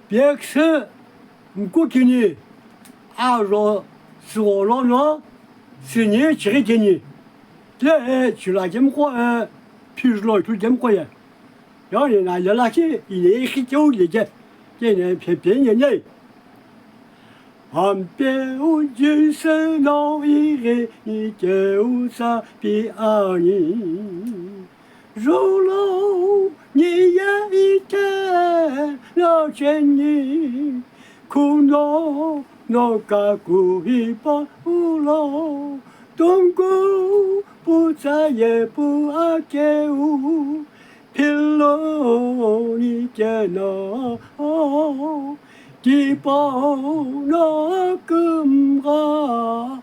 别吃，我给你，说是我老娘，是你吃给你，这去了这么快，平时老就这么快呀，让人拿那些一年很久的这，这年偏人。岸边橘色闹一个，你就啥比阿你，如老你也一天老见你，苦恼闹个苦一把不老，东姑不再也不阿给我，平路你见那。地包那根啊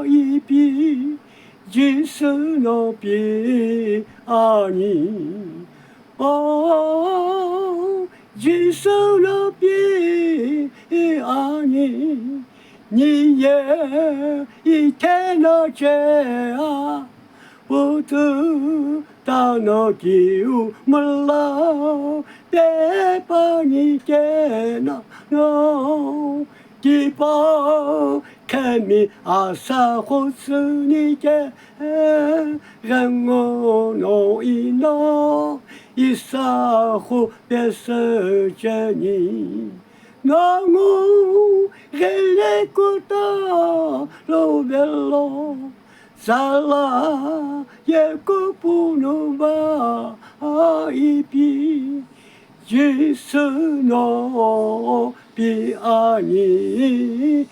一笔，一生那笔啊你，一生那笔啊你，你也一天那这啊。不知道那旧门老，别把你给那地包看你啥活是你给让我弄一弄，一啥活别是着你。那我人来过到路边路。咋啦也过不能把一笔，一生那比阿你。